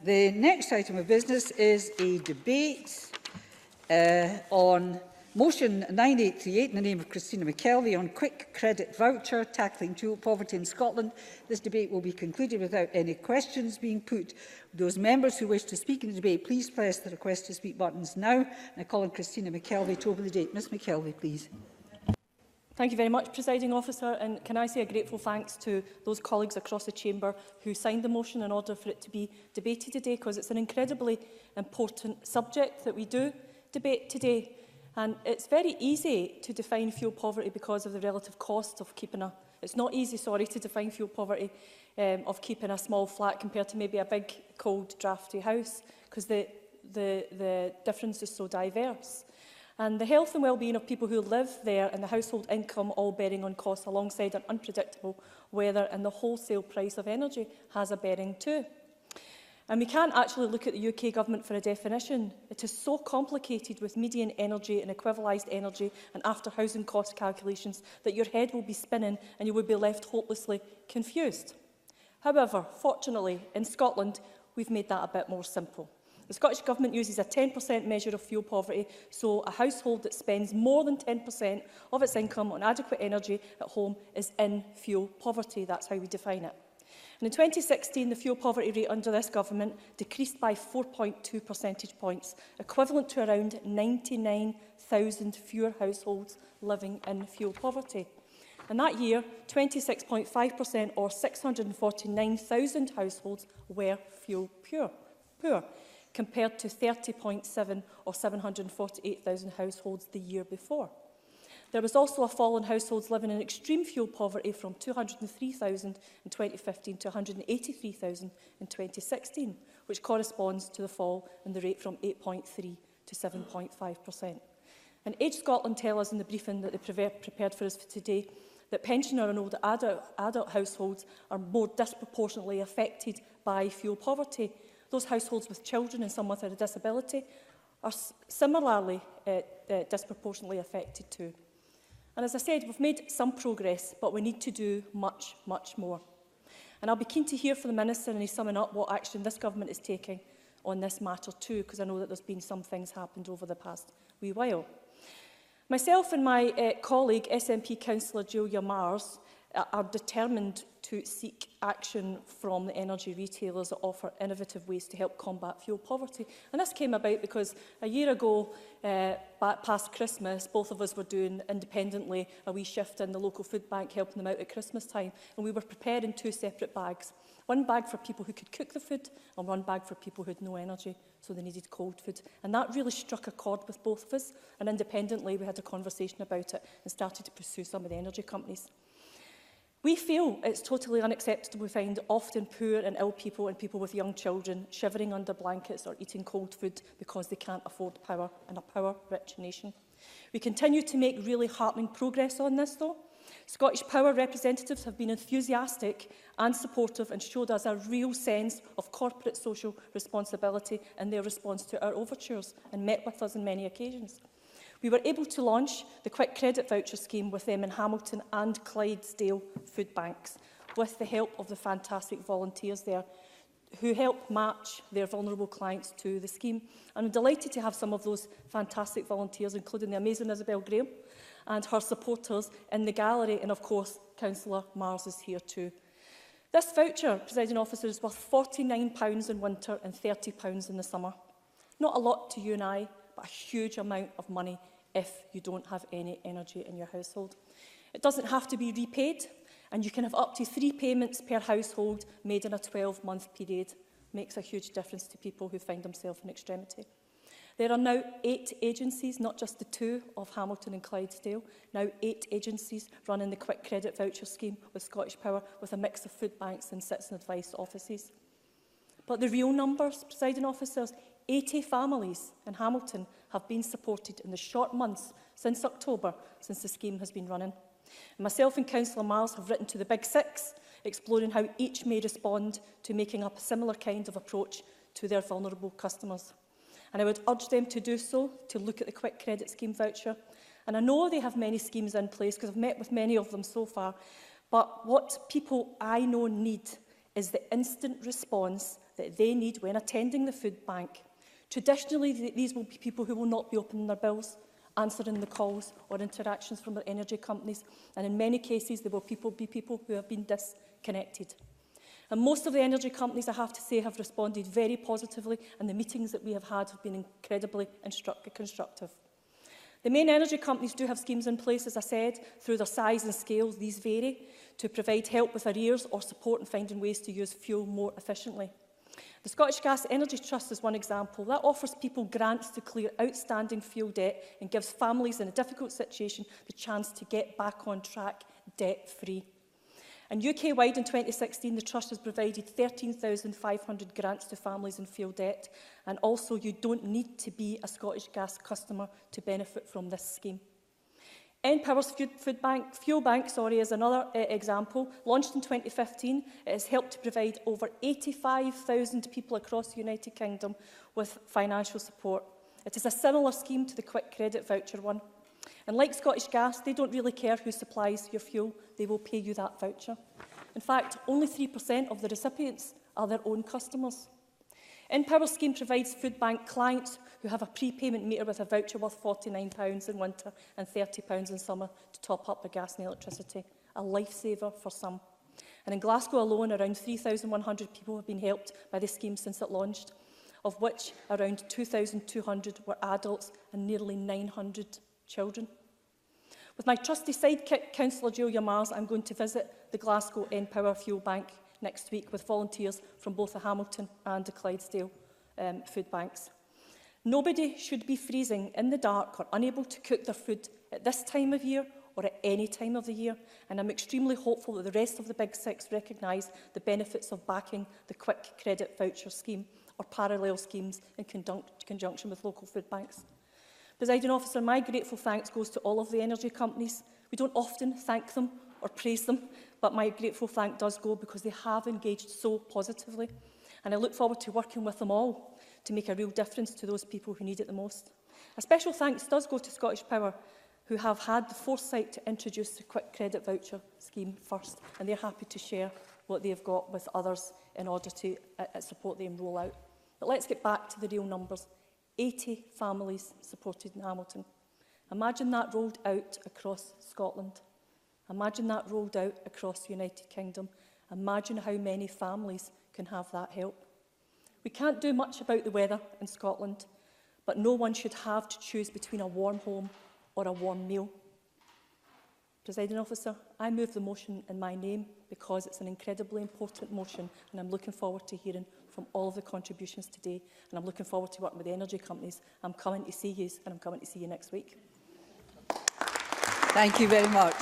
The next item of business is a debate on motion 9838 in the name of Christina McKelvie on quick credit voucher tackling fuel poverty in Scotland. This debate will be concluded without any questions being put. Those members who wish to speak in the debate, please press the request to speak buttons now. And I call on Christina McKelvie to open the debate. Ms McKelvie, please. Thank you very much, Presiding Officer, and can I say a grateful thanks to those colleagues across the Chamber who signed the motion in order for it to be debated today, because it's an incredibly important subject that we do debate today. And it's very easy to define fuel poverty because of the relative cost of keeping a... It's not easy, sorry, to define fuel poverty of keeping a small flat compared to maybe a big, cold, drafty house, because the difference is so diverse. And the health and well-being of people who live there and the household income all bearing on costs alongside an unpredictable weather and the wholesale price of energy has a bearing too. And we can't actually look at the UK Government for a definition. It is so complicated with median energy and equivalised energy and after housing cost calculations that your head will be spinning and you will be left hopelessly confused. However, fortunately, in Scotland, we've made that a bit more simple. The Scottish Government uses a 10% measure of fuel poverty, so a household that spends more than 10% of its income on adequate energy at home is in fuel poverty. That's how we define it. And in 2016, the fuel poverty rate under this government decreased by 4.2 percentage points, equivalent to around 99,000 fewer households living in fuel poverty. And that year, 26.5% or 649,000 households were fuel poor, compared to 30.7% or 748,000 households the year before. There was also a fall in households living in extreme fuel poverty from 203,000 in 2015 to 183,000 in 2016, which corresponds to the fall in the rate from 8.3% to 7.5%. And Age Scotland tell us in the briefing that they prepared for us for today that pensioner and older adult households are more disproportionately affected by fuel poverty. Those households with children and some with a disability are similarly disproportionately affected too. And as I said, we've made some progress, but we need to do much, much more. And I'll be keen to hear from the Minister and he's summing up what action this Government is taking on this matter too, because I know that there's been some things happened over the past wee while. Myself and my colleague, SNP Councillor Julia Mars, are determined to seek action from the energy retailers that offer innovative ways to help combat fuel poverty. And this came about because a year ago, back past Christmas, both of us were doing independently a wee shift in the local food bank, helping them out at Christmas time. And we were preparing 2 separate bags. One bag for people who could cook the food and one bag for people who had no energy, so they needed cold food. And that really struck a chord with both of us. And independently, we had a conversation about it and started to pursue some of the energy companies. We feel it's totally unacceptable to find often poor and ill people and people with young children shivering under blankets or eating cold food because they can't afford power in a power-rich nation. We continue to make really heartening progress on this, though. Scottish Power representatives have been enthusiastic and supportive and showed us a real sense of corporate social responsibility in their response to our overtures and met with us on many occasions. We were able to launch the Quick Credit Voucher scheme with them in Hamilton and Clydesdale food banks, with the help of the fantastic volunteers there who help match their vulnerable clients to the scheme. And I'm delighted to have some of those fantastic volunteers, including the amazing Isabel Graham and her supporters in the gallery, and of course, Councillor Mars is here too. This voucher, Presiding Officer, is worth £49 in winter and £30 in the summer. Not a lot to you and I, but a huge amount of money if you don't have any energy in your household. It doesn't have to be repaid, and you can have up to 3 payments per household made in a 12-month period. Makes a huge difference to people who find themselves in extremity. There are now 8 agencies, not just the 2 of Hamilton and Clydesdale, now 8 agencies running the Quick Credit Voucher scheme with Scottish Power, with a mix of food banks and citizen advice offices. But the real numbers, Presiding Officers, 80 families in Hamilton have been supported in the short months since October, since the scheme has been running. And myself and Councillor Miles have written to the Big Six, exploring how each may respond to making up a similar kind of approach to their vulnerable customers. And I would urge them to do so, to look at the Quick Credit Scheme voucher. And I know they have many schemes in place because I've met with many of them so far. But what people I know need is the instant response that they need when attending the food bank. Traditionally, these will be people who will not be opening their bills, answering the calls or interactions from their energy companies, and in many cases there will be people who have been disconnected. And most of the energy companies, I have to say, have responded very positively, and the meetings that we have had have been incredibly constructive. The main energy companies do have schemes in place, as I said. Through their size and scale, these vary to provide help with arrears or support in finding ways to use fuel more efficiently. The Scottish Gas Energy Trust is one example. That offers people grants to clear outstanding fuel debt and gives families in a difficult situation the chance to get back on track debt-free. And UK-wide in 2016, the Trust has provided 13,500 grants to families in fuel debt, and also you don't need to be a Scottish Gas customer to benefit from this scheme. Power's Fuel Bank is another example. Launched in 2015, it has helped to provide over 85,000 people across the United Kingdom with financial support. It is a similar scheme to the Quick Credit Voucher one. And like Scottish Gas, they don't really care who supplies your fuel, they will pay you that voucher. In fact, only 3% of the recipients are their own customers. Power's scheme provides food bank clients who have a prepayment meter with a voucher worth £49 in winter and £30 in summer to top up their gas and electricity. A lifesaver for some. And in Glasgow alone, around 3,100 people have been helped by this scheme since it launched, of which around 2,200 were adults and nearly 900 children. With my trusty sidekick, Councillor Julia Mars, I'm going to visit the Glasgow Power Fuel Bank next week with volunteers from both the Hamilton and the Clydesdale food banks. Nobody should be freezing in the dark or unable to cook their food at this time of year or at any time of the year, and I'm extremely hopeful that the rest of the Big Six recognise the benefits of backing the Quick Credit Voucher scheme or parallel schemes in conjunction with local food banks. Presiding Officer, my grateful thanks goes to all of the energy companies. We don't often thank them or praise them, but my grateful thank does go because they have engaged so positively. And I look forward to working with them all to make a real difference to those people who need it the most. A special thanks does go to Scottish Power, who have had the foresight to introduce the Quick Credit Voucher scheme first, and they're happy to share what they've got with others in order to support them roll out. But let's get back to the real numbers. 80 families supported in Hamilton. Imagine that rolled out across Scotland. Imagine that rolled out across the United Kingdom. Imagine how many families can have that help. We can't do much about the weather in Scotland, but no one should have to choose between a warm home or a warm meal. Presiding Officer, I move the motion in my name because it's an incredibly important motion, and I'm looking forward to hearing from all of the contributions today, and I'm looking forward to working with the energy companies. I'm coming to see you, and I'm coming to see you next week. Thank you very much.